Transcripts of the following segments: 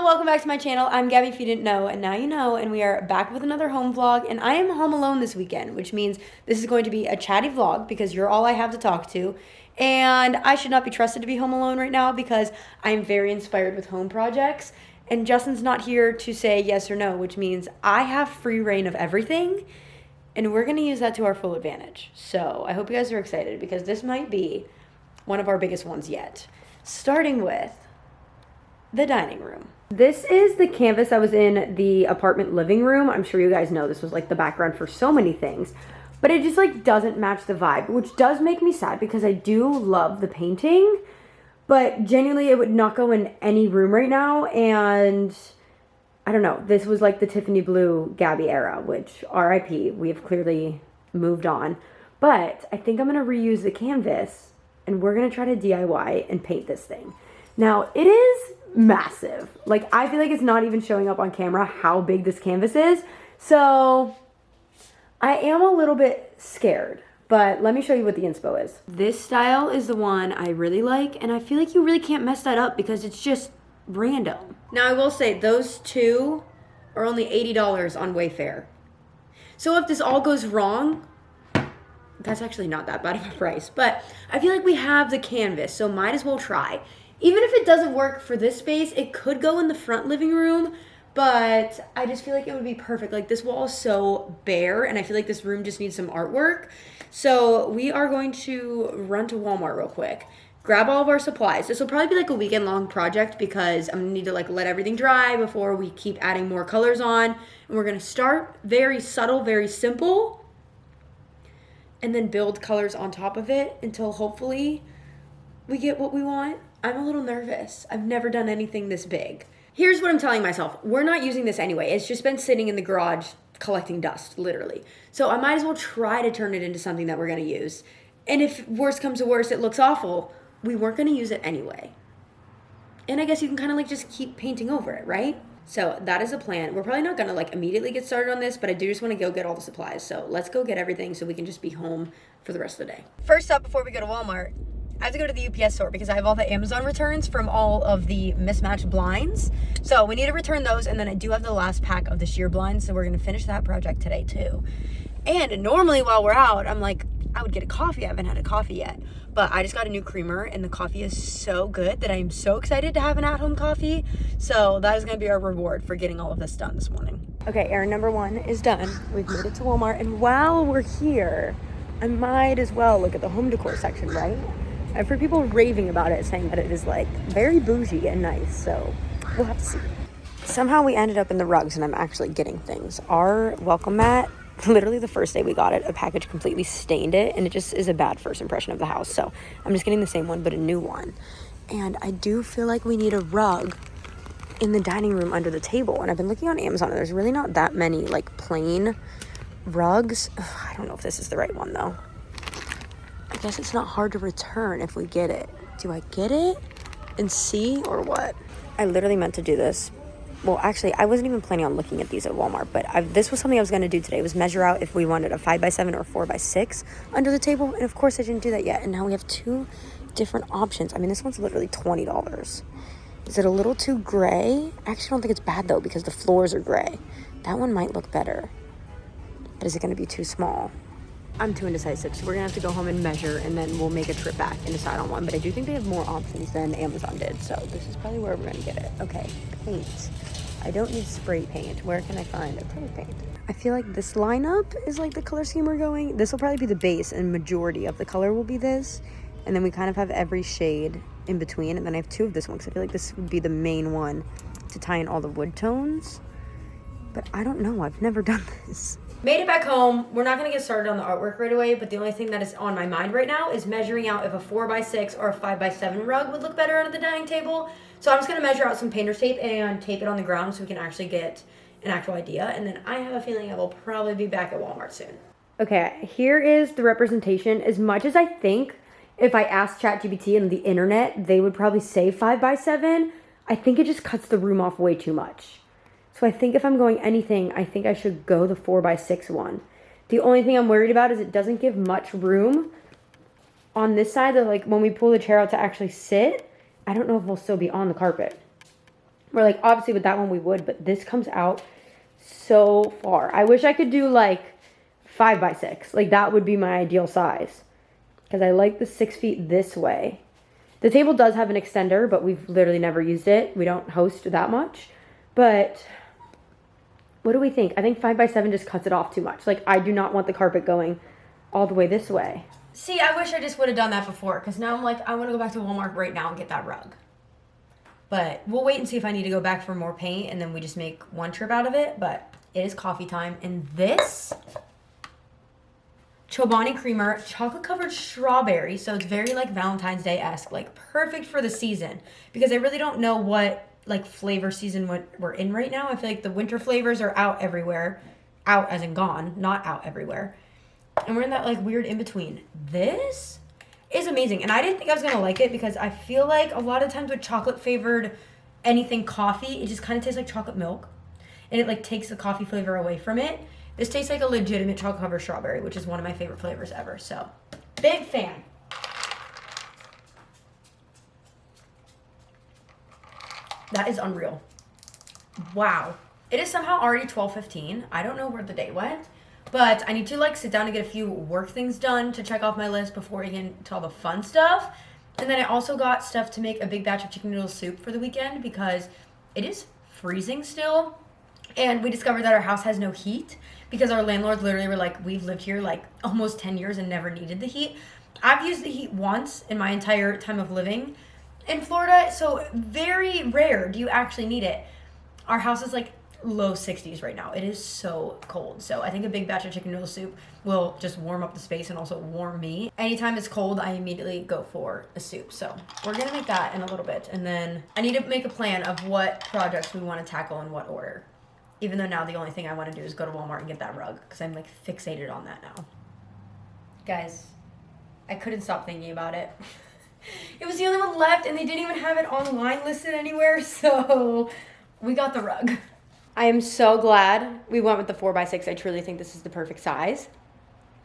Hello, welcome back to my channel. I'm Gabby if you didn't know, and now you know, and we are back with another home vlog, and I am home alone this weekend, which means this is going to be a chatty vlog because you're all I have to talk to, and I should not be trusted to be home alone right now because I'm very inspired with home projects, and Justin's not here to say yes or no, which means I have free reign of everything, and we're going to use that to our full advantage. So I hope you guys are excited because this might be one of our biggest ones yet, starting with the dining room. This is the canvas that was in the apartment living room. I'm sure you guys know this was like the background for so many things, but it just like doesn't match the vibe, which does make me sad because I do love the painting, but genuinely it would not go in any room right now. And I don't know, this was like the Tiffany blue Gabi era, which RIP, we have clearly moved on, but I think I'm gonna reuse the canvas and we're gonna try to DIY and paint this thing. Now it is massive. Like, I feel like it's not even showing up on camera how big this canvas is. So I am a little bit scared, but let me show you what the inspo is. This style is the one I really like, and I feel like you really can't mess that up because it's just random. Now I will say those two are only $80 on Wayfair. So if this all goes wrong, that's actually not that bad of a price, but I feel like we have the canvas, so might as well try. Even if it doesn't work for this space, it could go in the front living room, but I just feel like it would be perfect. Like, this wall is so bare, and I feel like this room just needs some artwork. So we are going to run to Walmart real quick, grab all of our supplies. This will probably be like a weekend long project because I'm gonna need to like let everything dry before we keep adding more colors on. And we're gonna start very subtle, very simple, and then build colors on top of it until hopefully we get what we want. I'm a little nervous. I've never done anything this big. Here's what I'm telling myself. We're not using this anyway. It's just been sitting in the garage collecting dust, literally. So I might as well try to turn it into something that we're gonna use. And if worst comes to worst, it looks awful, we weren't gonna use it anyway. And I guess you can kind of like just keep painting over it, right? So that is a plan. We're probably not gonna like immediately get started on this, but I do just wanna go get all the supplies. So let's go get everything so we can just be home for the rest of the day. First up, before we go to Walmart, I have to go to the UPS store because I have all the Amazon returns from all of the mismatched blinds. So we need to return those, and then I do have the last pack of the sheer blinds, so we're gonna finish that project today too. And normally while we're out, I'm like, I would get a coffee. I haven't had a coffee yet, but I just got a new creamer and the coffee is so good that I am so excited to have an at-home coffee. So that is gonna be our reward for getting all of this done this morning. Okay, errand number 1 is done. We've made it to Walmart, and while we're here, I might as well look at the home decor section, right? I've heard people raving about it, saying that it is like very bougie and nice, so we'll have to see. Somehow we ended up in the rugs, and I'm actually getting things. Our welcome mat, literally the first day we got it, a package completely stained it, and it just is a bad first impression of the house, so I'm just getting the same one, but a new one. And I do feel like we need a rug in the dining room under the table, and I've been looking on Amazon, and there's really not that many like plain rugs. Ugh, I don't know if this is the right one though. I guess it's not hard to return if we get it. Do I get it and see or what? I literally meant to do this. Well, actually, I wasn't even planning on looking at these at Walmart, but this was something I was going to do today, was measure out if we wanted a 5x7 or 4x6 under the table. And of course I didn't do that yet. And now we have 2 different options. I mean, this one's literally $20. Is it a little too gray? I actually don't think it's bad though, because the floors are gray. That one might look better, but is it going to be too small? I'm too indecisive, so we're gonna have to go home and measure, and then we'll make a trip back and decide on one. But I do think they have more options than Amazon did, so this is probably where we're gonna get it. Okay, paint. I don't need spray paint. Where can I find acrylic paint? I feel like this lineup is like the color scheme we're going. This will probably be the base, and majority of the color will be this. And then we kind of have every shade in between, and then I have 2 of this one, because I feel like this would be the main one to tie in all the wood tones. But I don't know, I've never done this. Made it back home. We're not gonna get started on the artwork right away, but the only thing that is on my mind right now is measuring out if a 4x6 or a 5x7 rug would look better under the dining table. So I'm just gonna measure out some painter's tape and tape it on the ground so we can actually get an actual idea. And then I have a feeling I will probably be back at Walmart soon. Okay, here is the representation. As much as I think if I asked ChatGPT and the internet, they would probably say 5x7, I think it just cuts the room off way too much. So I think if I'm going anything, I think I should go the 4x6 one. The only thing I'm worried about is it doesn't give much room on this side. That, like, when we pull the chair out to actually sit, I don't know if we'll still be on the carpet. We're like, obviously with that one we would, but this comes out so far. I wish I could do like 5x6. Like that would be my ideal size. Because I like the 6 feet this way. The table does have an extender, but we've literally never used it. We don't host that much. But what do we think? I think 5x7 just cuts it off too much. Like I do not want the carpet going all the way this way. See, I wish I just would have done that before. Because now I'm like, I want to go back to Walmart right now and get that rug. But we'll wait and see if I need to go back for more paint. And then we just make one trip out of it. But it is coffee time. And this Chobani creamer, chocolate covered strawberry, so it's very like Valentine's Day-esque, like perfect for the season, because I really don't know what like flavor season we're in right now. I feel like the winter flavors are out everywhere, out as in gone, not out everywhere, and we're in that like weird in between. This is amazing, and I didn't think I was gonna like it because I feel like a lot of times with chocolate flavored anything coffee, it just kind of tastes like chocolate milk, and it like takes the coffee flavor away from it. This tastes like a legitimate chocolate covered strawberry, which is one of my favorite flavors ever. So, big fan. That is unreal. Wow. It is somehow already 12:15. I don't know where the day went, but I need to like sit down and get a few work things done to check off my list before we get into all the fun stuff. And then I also got stuff to make a big batch of chicken noodle soup for the weekend because it is freezing still. And we discovered that our house has no heat because our landlords literally were like, we've lived here like almost 10 years and never needed the heat. I've used the heat once in my entire time of living in Florida, so very rare do you actually need it. Our house is like low 60s right now. It is so cold. So I think a big batch of chicken noodle soup will just warm up the space and also warm me. Anytime it's cold, I immediately go for a soup. So we're gonna make that in a little bit. And then I need to make a plan of what projects we want to tackle in what order. Even though now the only thing I want to do is go to Walmart and get that rug because I'm like fixated on that now. Guys, I couldn't stop thinking about it. It was the only one left and they didn't even have it online listed anywhere, so we got the rug. I am so glad we went with the 4x6. I truly think this is the perfect size.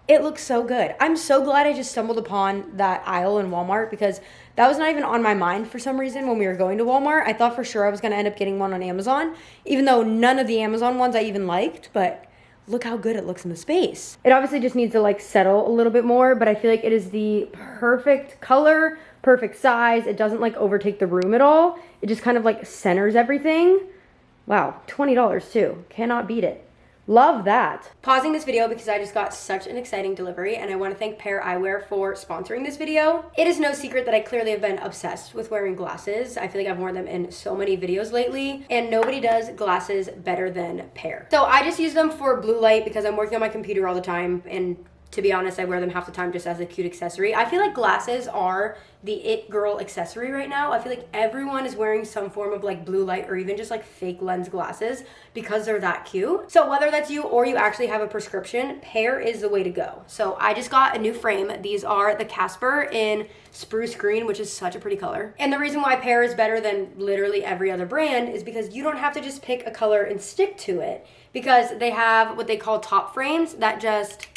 It looks so good. I'm so glad I just stumbled upon that aisle in Walmart because that was not even on my mind for some reason when we were going to Walmart. I thought for sure I was going to end up getting one on Amazon, even though none of the Amazon ones I even liked, but look how good it looks in the space. It obviously just needs to like settle a little bit more, but I feel like it is the perfect color, perfect size. It doesn't like overtake the room at all. It just kind of like centers everything. Wow, $20 too. Cannot beat it. Love that. Pausing this video because I just got such an exciting delivery and I want to thank Pair Eyewear for sponsoring this video. It is no secret that I clearly have been obsessed with wearing glasses. I feel like I've worn them in so many videos lately and nobody does glasses better than Pair. So I just use them for blue light because I'm working on my computer all the time and to be honest, I wear them half the time just as a cute accessory. I feel like glasses are the it girl accessory right now. I feel like everyone is wearing some form of like blue light or even just like fake lens glasses because they're that cute. So whether that's you or you actually have a prescription, Pair is the way to go. So I just got a new frame. These are the Casper in spruce green, which is such a pretty color. And the reason why Pair is better than literally every other brand is because you don't have to just pick a color and stick to it because they have what they call top frames that just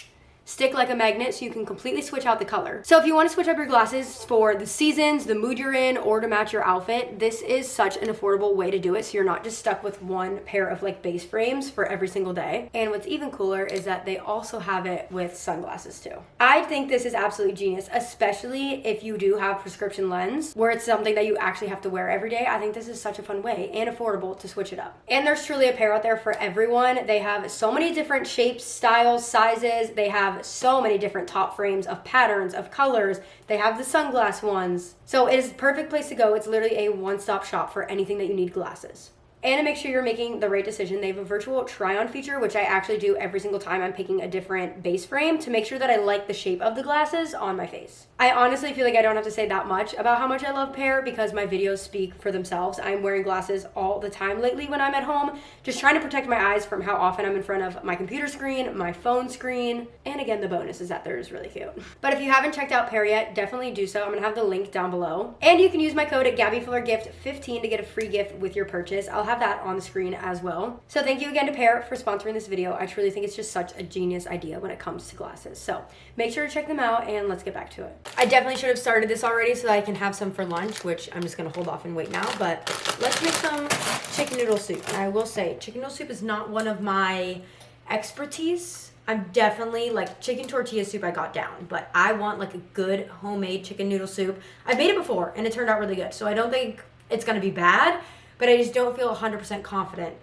stick like a magnet so you can completely switch out the color. So if you want to switch up your glasses for the seasons, the mood you're in, or to match your outfit, this is such an affordable way to do it so you're not just stuck with one pair of like base frames for every single day. And what's even cooler is that they also have it with sunglasses too. I think this is absolutely genius, especially if you do have prescription lens where it's something that you actually have to wear every day. I think this is such a fun way and affordable to switch it up. And there's truly a pair out there for everyone. They have so many different shapes, styles, sizes. They have so many different top frames of patterns, of colors. They have the sunglass ones. So it is the perfect place to go. It's literally a one-stop shop for anything that you need glasses. And to make sure you're making the right decision, they have a virtual try-on feature, which I actually do every single time I'm picking a different base frame to make sure that I like the shape of the glasses on my face. I honestly feel like I don't have to say that much about how much I love Pair because my videos speak for themselves. I'm wearing glasses all the time lately when I'm at home, just trying to protect my eyes from how often I'm in front of my computer screen, my phone screen, and again, the bonus is that they're just really cute. But if you haven't checked out Pair yet, definitely do so. I'm gonna have the link down below. And you can use my code at GabiFillerGift15 to get a free gift with your purchase. I'll have that on the screen as well. So thank you again to Pair for sponsoring this video. I truly think it's just such a genius idea when it comes to glasses. So make sure to check them out and let's get back to it. I definitely should have started this already so that I can have some for lunch, which I'm just gonna hold off and wait now, but let's make some chicken noodle soup. And I will say, chicken noodle soup is not one of my expertise. I'm definitely, like, chicken tortilla soup I got down, but I want like a good homemade chicken noodle soup. I've made it before and it turned out really good, so I don't think it's gonna be bad, but I just don't feel 100% confident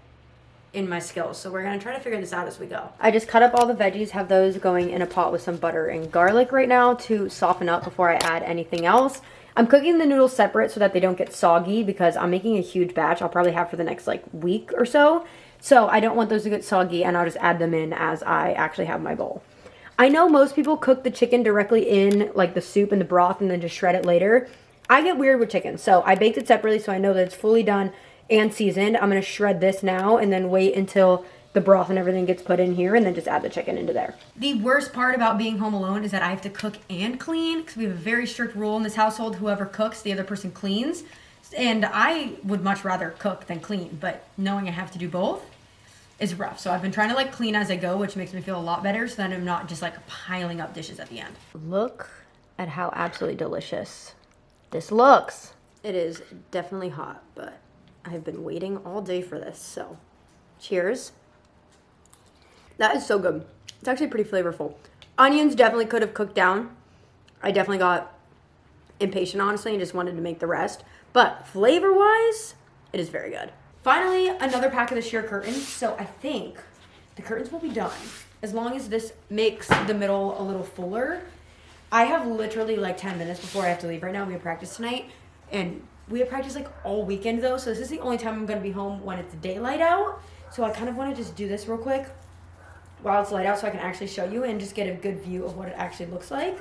in my skills. So we're gonna try to figure this out as we go. I just cut up all the veggies, have those going in a pot with some butter and garlic right now to soften up before I add anything else. I'm cooking the noodles separate so that they don't get soggy because I'm making a huge batch I'll probably have for the next like week or so. So I don't want those to get soggy, and I'll just add them in as I actually have my bowl. I know most people cook the chicken directly in like the soup and the broth and then just shred it later. I get weird with chicken, so I baked it separately so I know that it's fully done and seasoned. I'm going to shred this now and then wait until the broth and everything gets put in here and then just add the chicken into there. The worst part about being home alone is that I have to cook and clean because we have a very strict rule in this household. Whoever cooks, the other person cleans. And I would much rather cook than clean, but knowing I have to do both is rough. So I've been trying to like clean as I go, which makes me feel a lot better so that I'm not just like piling up dishes at the end. Look at how absolutely delicious this looks. It is definitely hot, but I've been waiting all day for this, so cheers. That is so good. It's actually pretty flavorful. Onions definitely could have cooked down. I definitely got impatient, honestly, and just wanted to make the rest. But flavor-wise, it is very good. Finally, another pack of the sheer curtains. So I think the curtains will be done as long as this makes the middle a little fuller. I have literally like 10 minutes before I have to leave right now. We have practice tonight, and we have practice like all weekend though. So this is the only time I'm gonna be home when it's daylight out. So I kind of want to just do this real quick while it's light out so I can actually show you and just get a good view of what it actually looks like.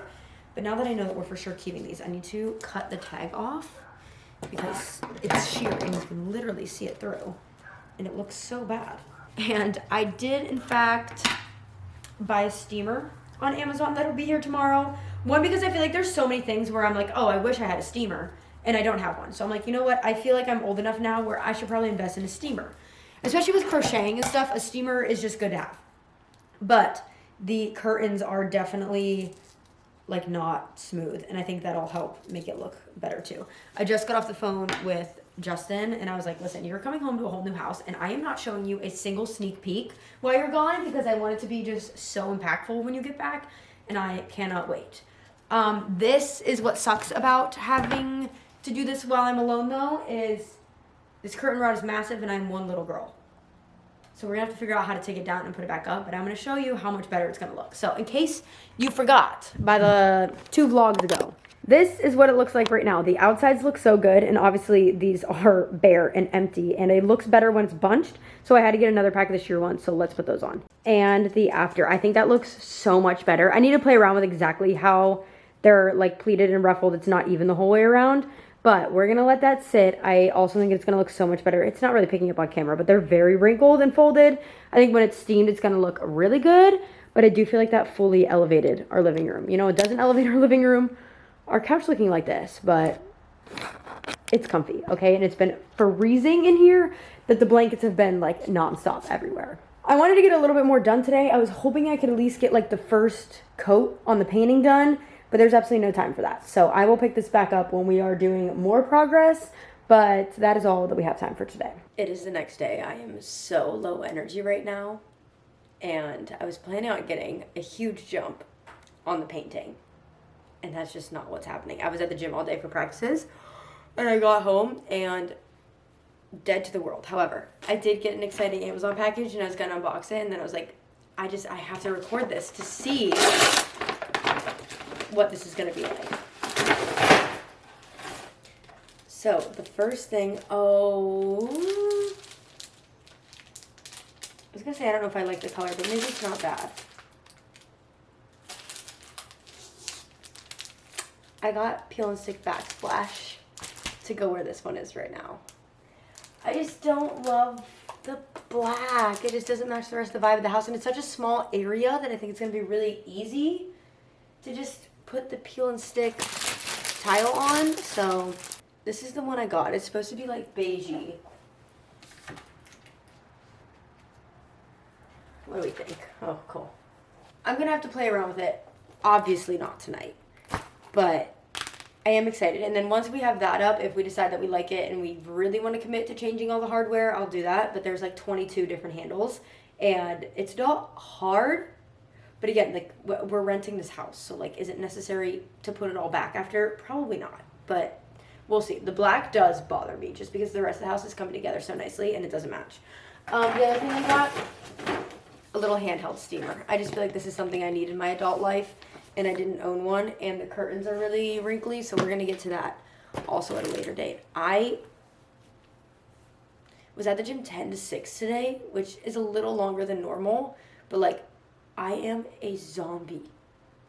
But now that I know that we're for sure keeping these, I need to cut the tag off because it's sheer and you can literally see it through and it looks so bad. And I did in fact buy a steamer on Amazon that'll be here tomorrow. One, because I feel like there's so many things where I'm like, oh, I wish I had a steamer and I don't have one. So I'm like, you know what? I feel like I'm old enough now where I should probably invest in a steamer. Especially with crocheting and stuff, a steamer is just good to have. But the curtains are definitely like not smooth, and I think that'll help make it look better too. I just got off the phone with Justin and I was like, listen, you're coming home to a whole new house and I am not showing you a single sneak peek while you're gone because I want it to be just so impactful when you get back, and I cannot wait. This is what sucks about having to do this while I'm alone though, is this curtain rod is massive and I'm one little girl. So we're gonna have to figure out how to take it down and put it back up, but I'm gonna show you how much better it's gonna look. So in case you forgot by the 2 vlogs ago, this is what it looks like right now. The outsides look so good, and obviously these are bare and empty, and it looks better when it's bunched. So I had to get another pack of the sheer ones, so let's put those on. And the after, I think that looks so much better. I need to play around with exactly how they're like pleated and ruffled. It's not even the whole way around. But we're going to let that sit. I also think it's going to look so much better. It's not really picking up on camera, but they're very wrinkled and folded. I think when it's steamed, it's going to look really good. But I do feel like that fully elevated our living room. You know, it doesn't elevate our living room. Our couch looking like this, but it's comfy, okay? And it's been freezing in here that the blankets have been like nonstop everywhere. I wanted to get a little bit more done today. I was hoping I could at least get like the first coat on the painting done, but there's absolutely no time for that. So I will pick this back up when we are doing more progress, but that is all that we have time for today. It is the next day. I am so low energy right now, and I was planning on getting a huge jump on the painting, and that's just not what's happening. I was at the gym all day for practices, and I got home and dead to the world. However, I did get an exciting Amazon package, and I was gonna unbox it, and then I was like, I have to record this to see what this is going to be like. So the first thing, I was going to say I don't know if I like the color, but maybe it's not bad. I got peel and stick backsplash to go where this one is right now. I just don't love the black. It just doesn't match the rest of the vibe of the house, and it's such a small area that I think it's going to be really easy to just put the peel and stick tile on. So this is the one I got. It's supposed to be like beigey. What do we think? Oh, cool. I'm going to have to play around with it. Obviously not tonight. But I am excited. And then once we have that up, if we decide that we like it and we really want to commit to changing all the hardware, I'll do that. But there's like 22 different handles. And it's not hard. But again, like, we're renting this house. So, like, is it necessary to put it all back after? Probably not. But we'll see. The black does bother me just because the rest of the house is coming together so nicely and it doesn't match. The other thing I got, a little handheld steamer. I just feel like this is something I need in my adult life, and I didn't own one, and the curtains are really wrinkly, so we're going to get to that also at a later date. I was at the gym 10 to 6 today, which is a little longer than normal, but, like, I am a zombie.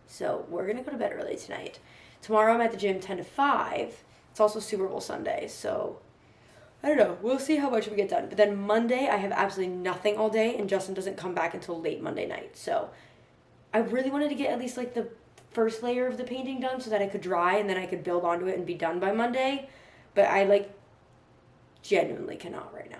So we're going to go to bed early tonight. Tomorrow I'm at the gym 10 to 5. It's also Super Bowl Sunday, so I don't know. We'll see how much we get done. But then Monday, I have absolutely nothing all day, and Justin doesn't come back until late Monday night. So I really wanted to get at least, like, the first layer of the painting done so that I could dry, and then I could build onto it and be done by Monday. But I, like, genuinely cannot right now.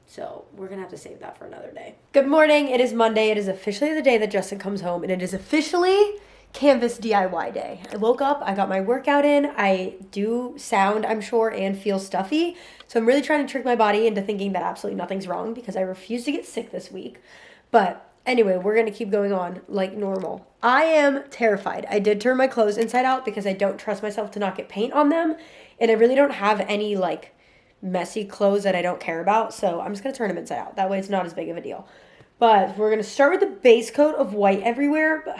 So we're going to have to save that for another day. Good morning. It is Monday. It is officially the day that Justin comes home, and it is officially Canvas DIY day. I woke up, I got my workout in, I do sound, I'm sure, and feel stuffy, so I'm really trying to trick my body into thinking that absolutely nothing's wrong because I refuse to get sick this week. But anyway, we're going to keep going on like normal. I am terrified. I did turn my clothes inside out because I don't trust myself to not get paint on them, and I really don't have any like messy clothes that I don't care about, so I'm just going to turn them inside out. That way it's not as big of a deal. But we're going to start with the base coat of white everywhere.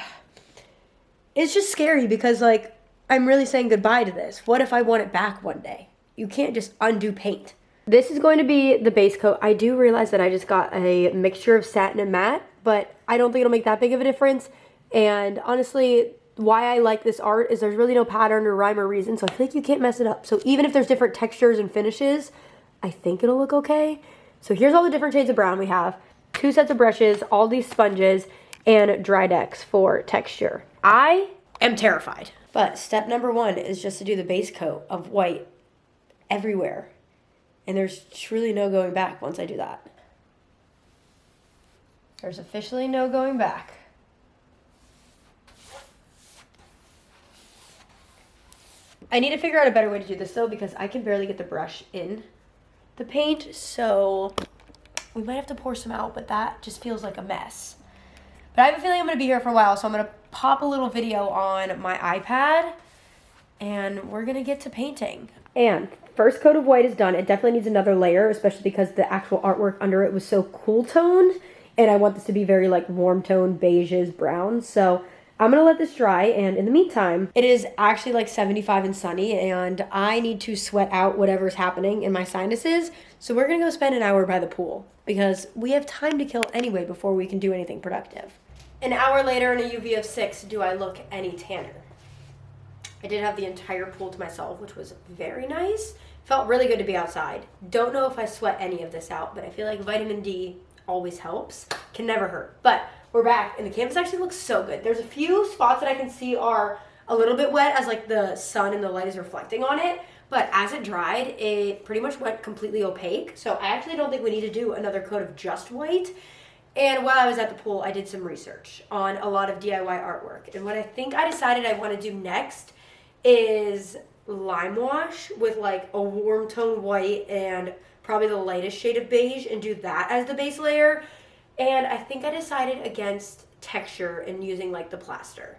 It's just scary because, like, I'm really saying goodbye to this. What if I want it back one day? You can't just undo paint. This is going to be the base coat. I do realize that I just got a mixture of satin and matte, but I don't think it'll make that big of a difference. And honestly, why I like this art is there's really no pattern or rhyme or reason, so I feel like you can't mess it up. So even if there's different textures and finishes, I think it'll look okay. So here's all the different shades of brown we have. 2 sets of brushes, all these sponges, and dry decks for texture. I am terrified. But step number 1 is just to do the base coat of white everywhere. And there's truly no going back once I do that. There's officially no going back. I need to figure out a better way to do this though because I can barely get the brush in the paint. So we might have to pour some out, but that just feels like a mess. But I have a feeling I'm going to be here for a while, so I'm going to pop a little video on my iPad, and we're going to get to painting. And first coat of white is done. It definitely needs another layer, especially because the actual artwork under it was so cool toned, and I want this to be very like warm toned beiges, browns. So I'm going to let this dry, and in the meantime, it is actually like 75 and sunny, and I need to sweat out whatever's happening in my sinuses. So we're going to go spend an hour by the pool because we have time to kill anyway before we can do anything productive. An hour later in a UV of 6, do I look any tanner? I did have the entire pool to myself, which was very nice. Felt really good to be outside. Don't know if I sweat any of this out, but I feel like vitamin D always helps. Can never hurt. But we're back, and the canvas actually looks so good. There's a few spots that I can see are a little bit wet as like the sun and the light is reflecting on it, but as it dried, it pretty much went completely opaque. So I actually don't think we need to do another coat of just white. And while I was at the pool, I did some research on a lot of DIY artwork. And what I think I decided I want to do next is lime wash with like a warm tone white and probably the lightest shade of beige and do that as the base layer. And I think I decided against texture and using like the plaster.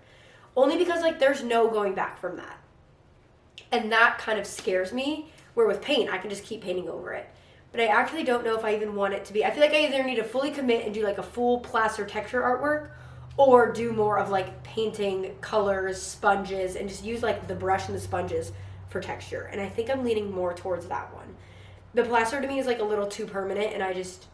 Only because like there's no going back from that. And that kind of scares me, where with paint, I can just keep painting over it. But I actually don't know if I even want it to be, I feel like I either need to fully commit and do like a full plaster texture artwork or do more of like painting colors, sponges, and just use like the brush and the sponges for texture. And I think I'm leaning more towards that one. The plaster to me is like a little too permanent and I just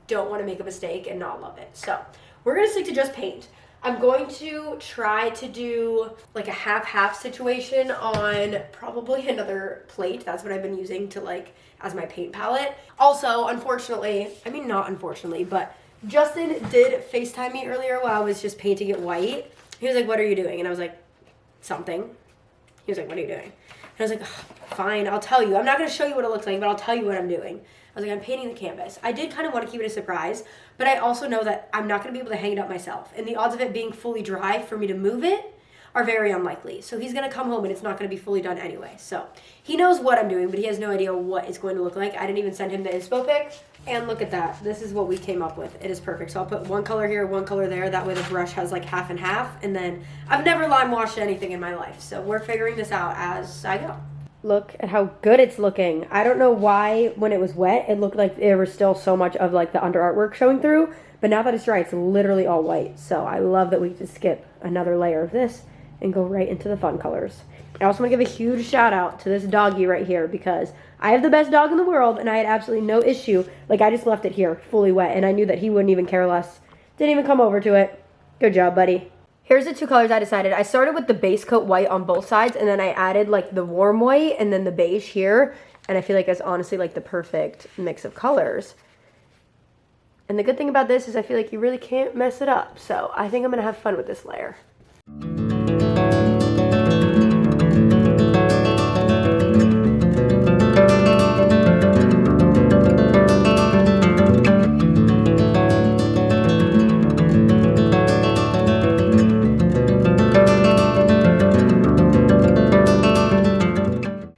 don't want to make a mistake and not love it. So we're going to stick to just paint. I'm going to try to do like a half-half situation on probably another plate. That's what I've been using to like as my paint palette. Also, unfortunately, I mean not unfortunately, but Justin did FaceTime me earlier while I was just painting it white. He was like, "What are you doing?" And I was like, "Something." He was like, "What are you doing?" And I was like, "Fine, I'll tell you. I'm not going to show you what it looks like, but I'll tell you what I'm doing." was like, I'm painting the canvas. I did kind of want to keep it a surprise, but I also know that I'm not going to be able to hang it up myself. And the odds of it being fully dry for me to move it are very unlikely. So he's going to come home and it's not going to be fully done anyway. So he knows what I'm doing, but he has no idea what it's going to look like. I didn't even send him the inspo pic. And look at that. This is what we came up with. It is perfect. So I'll put one color here, one color there. That way the brush has like half and half. And then I've never lime washed anything in my life. So we're figuring this out as I go. Look at how good it's looking. I don't know why when it was wet, it looked like there was still so much of like the under artwork showing through. But now that it's dry, it's literally all white. So I love that we can skip another layer of this and go right into the fun colors. I also want to give a huge shout out to this doggy right here because I have the best dog in the world and I had absolutely no issue. Like I just left it here fully wet and I knew that he wouldn't even care less. Didn't even come over to it. Good job, buddy. Here's the two colors I decided. I started with the base coat white on both sides and then I added like the warm white and then the beige here. And I feel like it's honestly like the perfect mix of colors. And the good thing about this is I feel like you really can't mess it up. So I think I'm gonna have fun with this layer.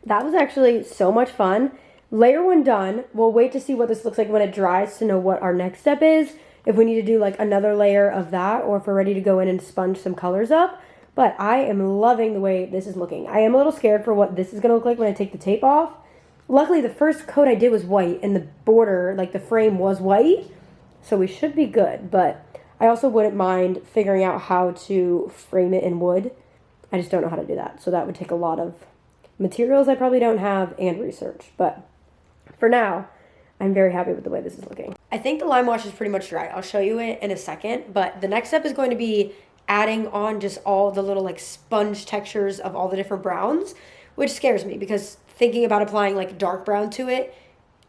That was actually so much fun. Layer one done. We'll wait to see what this looks like when it dries to know what our next step is. If we need to do like another layer of that or if we're ready to go in and sponge some colors up. But I am loving the way this is looking. I am a little scared for what this is going to look like when I take the tape off. Luckily, the first coat I did was white and the border, like the frame was white. So we should be good. But I also wouldn't mind figuring out how to frame it in wood. I just don't know how to do that. So that would take a lot of materials I probably don't have and research. But for now, I'm very happy with the way this is looking. I think the lime wash is pretty much dry. I'll show you it in a second. But the next step is going to be adding on just all the little like sponge textures of all the different browns, which scares me because thinking about applying like dark brown to it,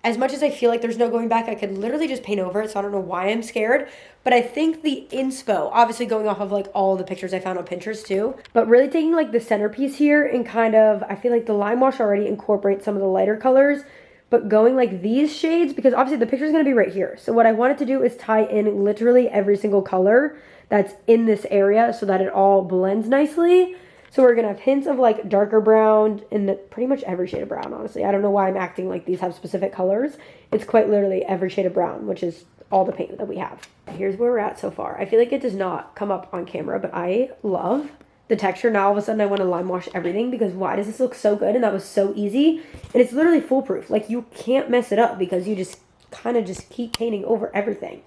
as much as I feel like there's no going back, I could literally just paint over it. So I don't know why I'm scared. But I think the inspo, obviously going off of like all the pictures I found on Pinterest too, but really taking like the centerpiece here and kind of, I feel like the lime wash already incorporates some of the lighter colors, but going like these shades, because obviously the picture is going to be right here. So what I wanted to do is tie in literally every single color that's in this area so that it all blends nicely. So we're going to have hints of like darker brown in pretty much every shade of brown, honestly. I don't know why I'm acting like these have specific colors. It's quite literally every shade of brown, which is all the paint that we have. Here's where we're at so far. I feel like it does not come up on camera, but I love the texture. Now all of a sudden I want to lime wash everything because why does this look so good? And that was so easy. And it's literally foolproof. Like you can't mess it up because you just kind of just keep painting over everything.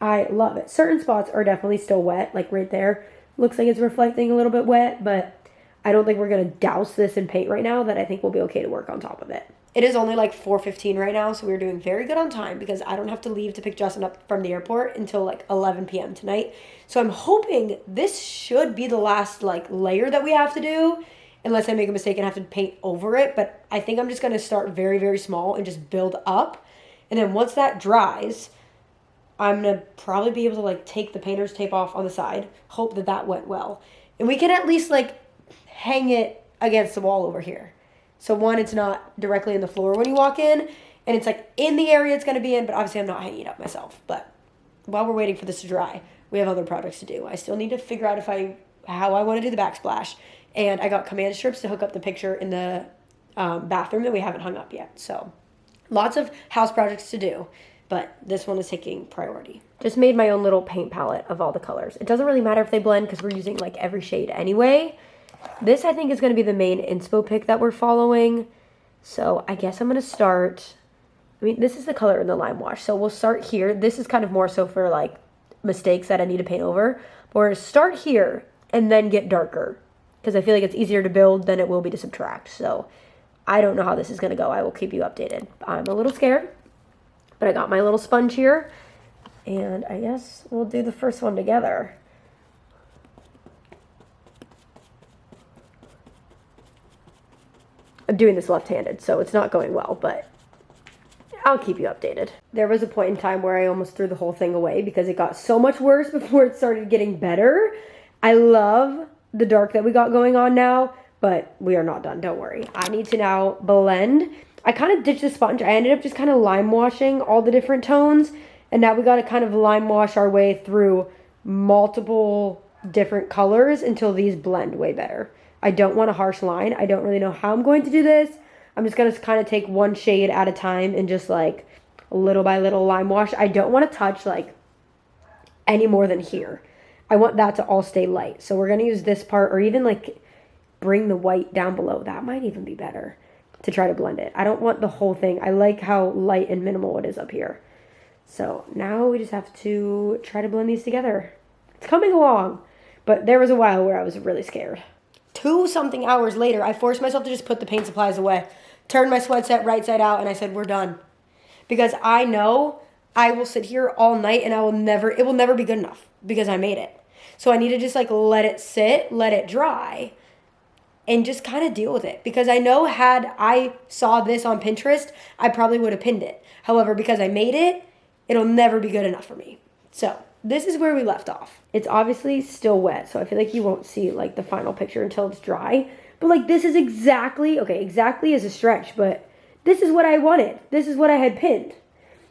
I love it. Certain spots are definitely still wet, like right there. Looks like it's reflecting a little bit wet, but I don't think we're going to douse this in paint right now. That I think we'll be okay to work on top of it. It is only like 4:15 right now, so we're doing very good on time because I don't have to leave to pick Justin up from the airport until like 11 p.m. tonight. So I'm hoping this should be the last like layer that we have to do, unless I make a mistake and have to paint over it. But I think I'm just going to start very, very small and just build up. And then once that dries, I'm going to probably be able to like take the painter's tape off on the side, hope that that went well. And we can at least like hang it against the wall over here. So one, it's not directly in the floor when you walk in, and it's like in the area it's going to be in, but obviously I'm not hanging it up myself. But while we're waiting for this to dry, we have other projects to do. I still need to figure out how I want to do the backsplash, and I got command strips to hook up the picture in the bathroom that we haven't hung up yet. So lots of house projects to do, but this one is taking priority. Just made my own little paint palette of all the colors. It doesn't really matter if they blend because we're using like every shade anyway. This, I think, is going to be the main inspo pick that we're following. So I guess I'm going to start. I mean, this is the color in the lime wash. So we'll start here. This is kind of more so for like mistakes that I need to paint over. But we're going to start here and then get darker because I feel like it's easier to build than it will be to subtract. So I don't know how this is going to go. I will keep you updated. I'm a little scared, but I got my little sponge here. And I guess we'll do the first one together. I'm doing this left-handed, so it's not going well, but I'll keep you updated. There was a point in time where I almost threw the whole thing away because it got so much worse before it started getting better. I love the dark that we got going on now, but we are not done, don't worry. I need to now blend. I kind of ditched the sponge. I ended up just kind of lime washing all the different tones. And now we got to kind of lime wash our way through multiple different colors until these blend way better. I don't want a harsh line. I don't really know how I'm going to do this. I'm just going to kind of take one shade at a time and just like little by little lime wash. I don't want to touch like any more than here. I want that to all stay light. So we're going to use this part, or even like bring the white down below. That might even be better to try to blend it. I don't want the whole thing. I like how light and minimal it is up here. So now we just have to try to blend these together. It's coming along, but there was a while where I was really scared. 2-something hours later, I forced myself to just put the paint supplies away, turned my sweat set right side out, and I said, we're done. Because I know I will sit here all night and it will never be good enough because I made it. So I need to just like let it sit, let it dry, and just kind of deal with it. Because I know had I saw this on Pinterest, I probably would have pinned it. However, because I made it, it'll never be good enough for me. So this is where we left off. It's obviously still wet, so I feel like you won't see like the final picture until it's dry. But like this is exactly is a stretch, but this is what I wanted. This is what I had pinned.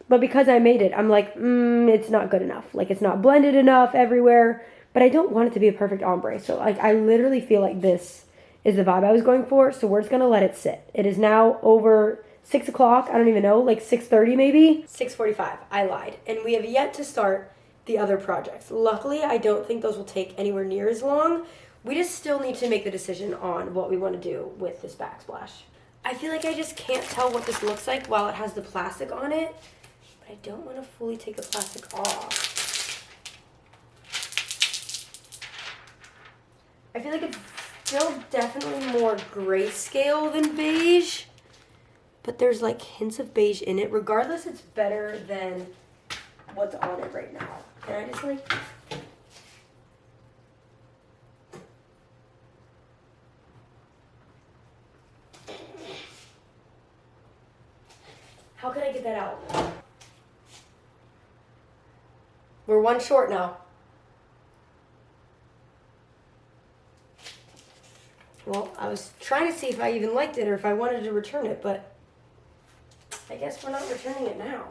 But because I made it, I'm like, it's not good enough. Like it's not blended enough everywhere, but I don't want it to be a perfect ombre. So like I literally feel like this is the vibe I was going for, so we're just gonna let it sit. It is now over 6 o'clock, I don't even know, like 6:30 maybe? 6:45, I lied. And we have yet to start the other projects. Luckily, I don't think those will take anywhere near as long. We just still need to make the decision on what we want to do with this backsplash. I feel like I just can't tell what this looks like while it has the plastic on it, but I don't want to fully take the plastic off. I feel like it's still definitely more grayscale than beige, but there's like hints of beige in it. Regardless, it's better than what's on it right now. And I just like, how can I get that out? We're one short now. Well, I was trying to see if I even liked it or if I wanted to return it, but I guess we're not returning it now.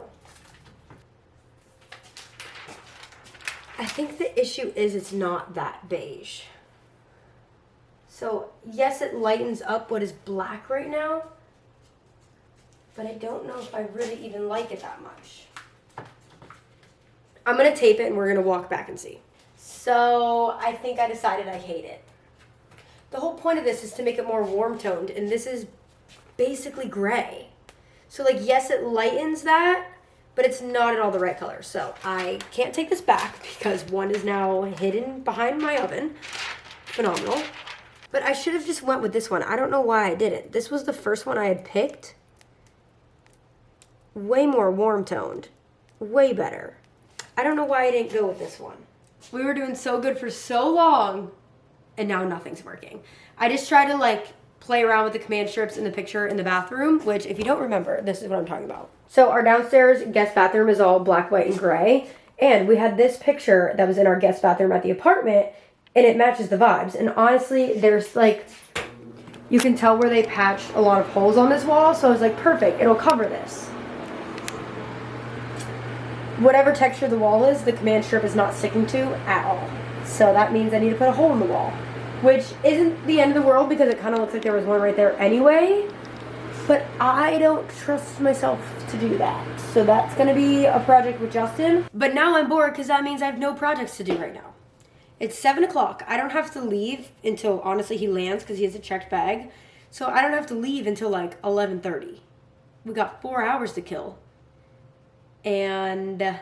I think the issue is it's not that beige. So yes, it lightens up what is black right now, but I don't know if I really even like it that much. I'm gonna tape it and we're gonna walk back and see. So I think I decided I hate it. The whole point of this is to make it more warm toned, and this is basically gray. So like, yes, it lightens that, but it's not at all the right color. So I can't take this back because one is now hidden behind my oven. Phenomenal. But I should have just went with this one. I don't know why I didn't. This was the first one I had picked. Way more warm toned. Way better. I don't know why I didn't go with this one. We were doing so good for so long, and now nothing's working. I just try to like play around with the command strips in the picture in the bathroom, which if you don't remember, this is what I'm talking about. So our downstairs guest bathroom is all black, white, and gray. And we had this picture that was in our guest bathroom at the apartment, and it matches the vibes. And honestly, there's like, you can tell where they patched a lot of holes on this wall. So I was like, perfect, it'll cover this. Whatever texture the wall is, the command strip is not sticking to at all. So that means I need to put a hole in the wall, which isn't the end of the world because it kind of looks like there was one right there anyway. But I don't trust myself to do that. So that's going to be a project with Justin. But now I'm bored because that means I have no projects to do right now. It's 7 o'clock. I don't have to leave until, honestly, he lands because he has a checked bag. So I don't have to leave until like 11:30. We got 4 hours to kill. And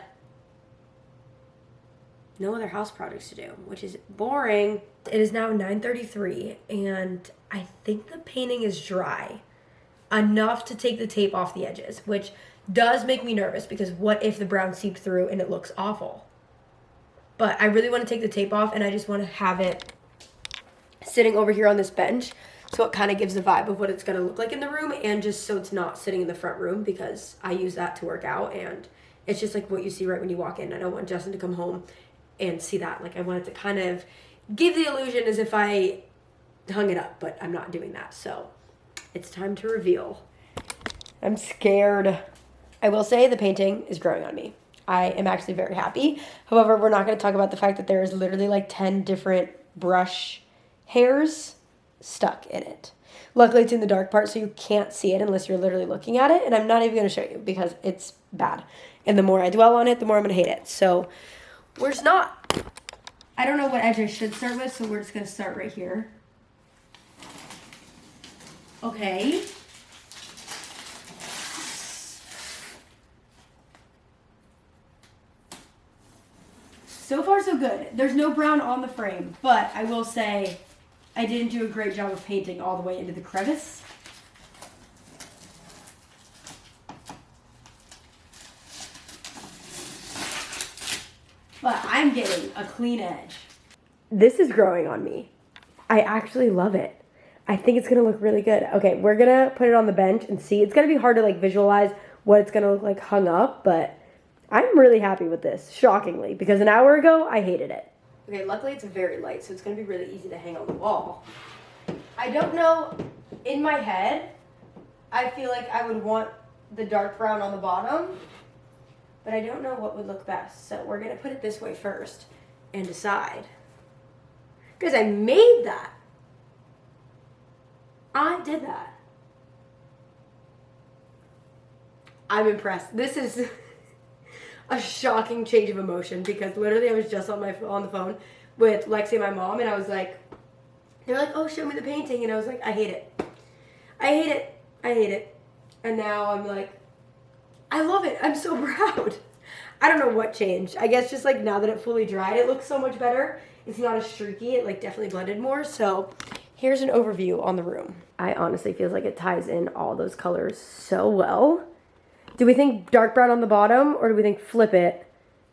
no other house projects to do, which is boring. It is now 9:33 and I think the painting is dry enough to take the tape off the edges, which does make me nervous because what if the brown seeped through and it looks awful? But I really want to take the tape off and I just want to have it sitting over here on this bench so it kind of gives the vibe of what it's going to look like in the room, and just so it's not sitting in the front room because I use that to work out and it's just like what you see right when you walk in. I don't want Justin to come home and see that. Like I want it to kind of give the illusion as if I hung it up, but I'm not doing that. So it's time to reveal I'm scared. I will say the painting is growing on me. I am actually very happy. However, we're not going to talk about the fact that there is literally like 10 different brush hairs stuck in it. Luckily, it's in the dark part, so you can't see it unless you're literally looking at it. And I'm not even going to show you because it's bad. And the more I dwell on it, the more I'm going to hate it. So we're just not. I don't know what edge I should start with, so we're just going to start right here. Okay. So far, so good. There's no brown on the frame, but I will say I didn't do a great job of painting all the way into the crevice. But I'm getting a clean edge. This is growing on me. I actually love it. I think it's gonna look really good. Okay, we're gonna put it on the bench and see. It's gonna be hard to like visualize what it's gonna look like hung up, but I'm really happy with this, shockingly, because an hour ago, I hated it. Okay, luckily it's very light, so it's gonna be really easy to hang on the wall. I don't know, in my head, I feel like I would want the dark brown on the bottom, but I don't know what would look best. So we're gonna put it this way first and decide. Because I made that. I did that. I'm impressed. This is a shocking change of emotion because literally I was just on the phone with Lexi and my mom, and I was like, they're like, oh, show me the painting, and I was like, I hate it. I hate it. I hate it. And now I'm like, I love it. I'm so proud. I don't know what changed. I guess just like now that it fully dried, it looks so much better. It's not as streaky. It like definitely blended more. So here's an overview on the room. I honestly feel like it ties in all those colors so well. Do we think dark brown on the bottom or do we think flip it?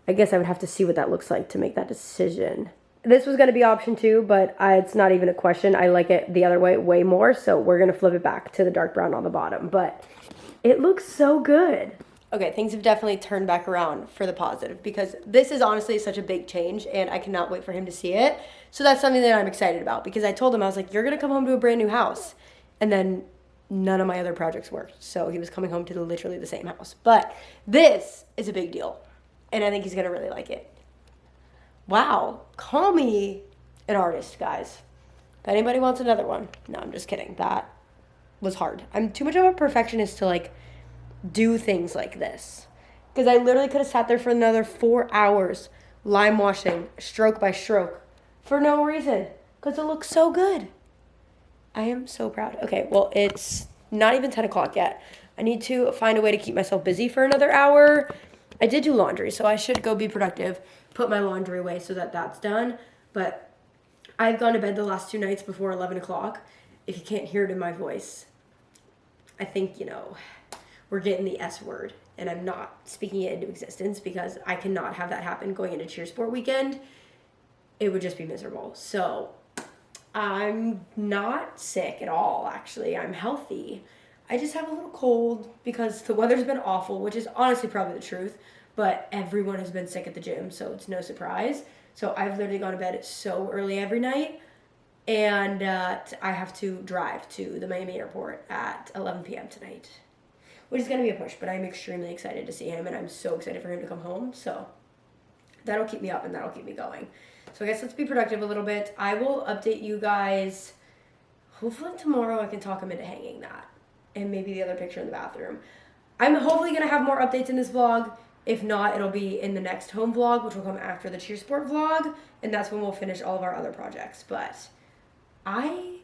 I guess I would have to see what that looks like to make that decision. This was going to be option 2, but it's not even a question. I like it the other way more, so we're going to flip it back to the dark brown on the bottom. But it looks so good. Okay, things have definitely turned back around for the positive because this is honestly such a big change and I cannot wait for him to see it. So that's something that I'm excited about because I told him, I was like, you're going to come home to a brand new house. And then none of my other projects worked. So he was coming home to literally the same house. But this is a big deal. And I think he's going to really like it. Wow. Call me an artist, guys. If anybody wants another one. No, I'm just kidding. That was hard. I'm too much of a perfectionist to like do things like this. Because I literally could have sat there for another 4 hours lime washing stroke by stroke for no reason. Because it looks so good. I am so proud. Okay, well, it's not even 10 o'clock yet. I need to find a way to keep myself busy for another hour. I did do laundry, so I should go be productive, put my laundry away so that that's done. But I've gone to bed the last 2 nights before 11 o'clock. If you can't hear it in my voice, I think, we're getting the S word. And I'm not speaking it into existence because I cannot have that happen going into cheer sport weekend. It would just be miserable. So I'm not sick at all, actually. I'm healthy. I just have a little cold because the weather's been awful, which is honestly probably the truth. But everyone has been sick at the gym, so it's no surprise. So I've literally gone to bed so early every night. And I have to drive to the Miami airport at 11 p.m. tonight. Which is going to be a push, but I'm extremely excited to see him. And I'm so excited for him to come home. So that'll keep me up and that'll keep me going. So I guess let's be productive a little bit. I will update you guys. Hopefully tomorrow I can talk him into hanging that. And maybe the other picture in the bathroom. I'm hopefully going to have more updates in this vlog. If not, it'll be in the next home vlog, which will come after the cheer sport vlog. And that's when we'll finish all of our other projects. But I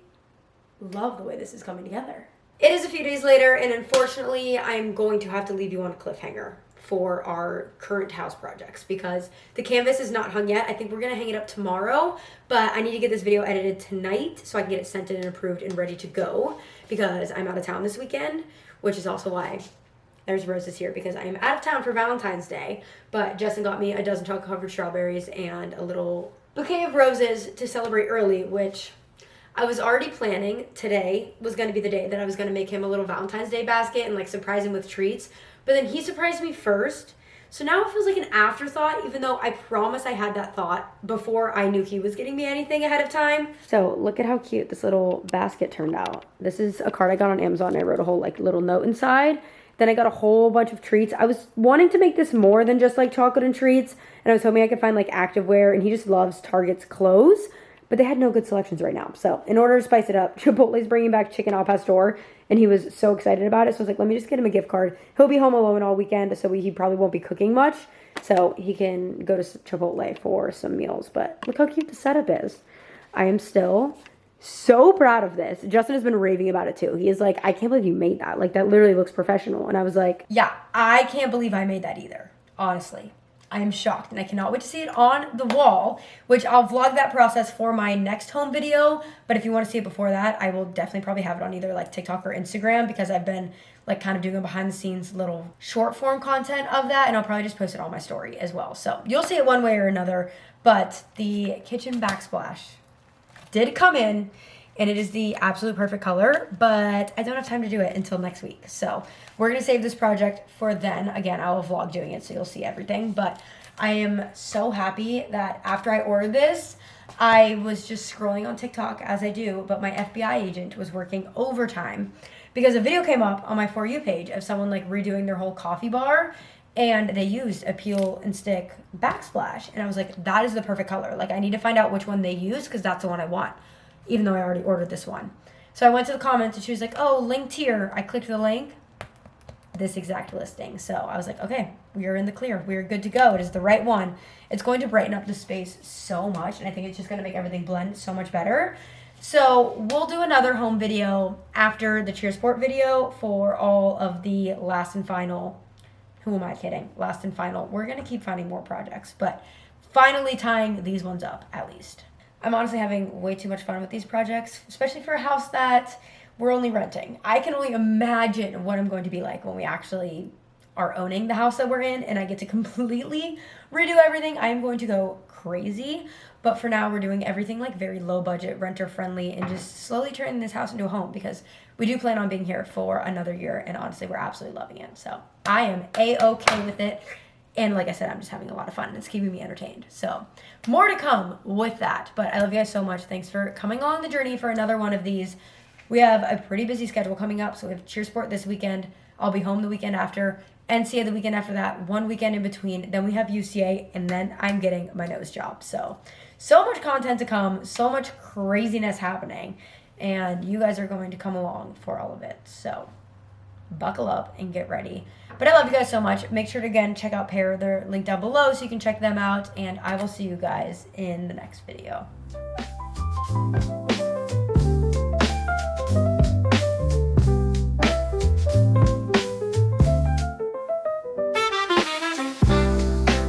love the way this is coming together. It is a few days later, and unfortunately, I'm going to have to leave you on a cliffhanger for our current house projects because the canvas is not hung yet. I think we're going to hang it up tomorrow, but I need to get this video edited tonight so I can get it sent in and approved and ready to go because I'm out of town this weekend, which is also why there's roses here because I am out of town for Valentine's Day, but Justin got me a dozen chocolate-covered strawberries and a little bouquet of roses to celebrate early, which I was already planning. Today was going to be the day that I was going to make him a little Valentine's Day basket and like surprise him with treats. But then he surprised me first. So now it feels like an afterthought, even though I promise I had that thought before I knew he was getting me anything ahead of time. So look at how cute this little basket turned out. This is a card I got on Amazon. I wrote a whole like little note inside. Then I got a whole bunch of treats. I was wanting to make this more than just like chocolate and treats. And I was hoping I could find like activewear. And he just loves Target's clothes. But they had no good selections right now. So in order to spice it up, Chipotle's bringing back chicken al pastor. And he was so excited about it. So I was like, let me just get him a gift card. He'll be home alone all weekend. So he probably won't be cooking much. So he can go to Chipotle for some meals. But look how cute the setup is. I am still so proud of this. Justin has been raving about it too. He is like, I can't believe you made that. Like, that literally looks professional. And I was like, yeah, I can't believe I made that either. Honestly, I am shocked. And I cannot wait to see it on the wall, which I'll vlog that process for my next home video. But if you want to see it before that, I will definitely probably have it on either like TikTok or Instagram, because I've been like kind of doing a behind the scenes little short form content of that. And I'll probably just post it on my story as well. So you'll see it one way or another. But the kitchen backsplash did come in, and it is the absolute perfect color, but I don't have time to do it until next week. So we're going to save this project for then. Again, I will vlog doing it, so you'll see everything. But I am so happy that after I ordered this, I was just scrolling on TikTok, as I do, but my FBI agent was working overtime because a video came up on my For You page of someone like redoing their whole coffee bar, and they used a peel and stick backsplash. And I was like, that is the perfect color. Like, I need to find out which one they use, because that's the one I want, even though I already ordered this one. So I went to the comments and she was like, oh, linked here. I clicked the link, this exact listing. So I was like, okay, we are in the clear. We are good to go. It is the right one. It's going to brighten up the space so much, and I think it's just going to make everything blend so much better. So we'll do another home video after the Cheer Sport video for all of the last and final. Who am I kidding? Last and final. We're going to keep finding more projects, but finally tying these ones up at least. I'm honestly having way too much fun with these projects, especially for a house that we're only renting. I can only imagine what I'm going to be like when we actually are owning the house that we're in and I get to completely redo everything. I am going to go crazy. But for now, we're doing everything like very low budget, renter friendly, and just slowly turning this house into a home, because we do plan on being here for another year. And honestly, we're absolutely loving it. So I am A-okay with it. And like I said, I'm just having a lot of fun. It's keeping me entertained. So more to come with that. But I love you guys so much. Thanks for coming along the journey for another one of these. We have a pretty busy schedule coming up. So we have Cheer Sport this weekend. I'll be home the weekend after. NCA the weekend after that. One weekend in between. Then we have UCA. And then I'm getting my nose job. So much content to come. So much craziness happening. And you guys are going to come along for all of it. So buckle up and get ready. But I love you guys so much. Make sure to, again, check out Pair. They're linked down below so you can check them out. And I will see you guys in the next video.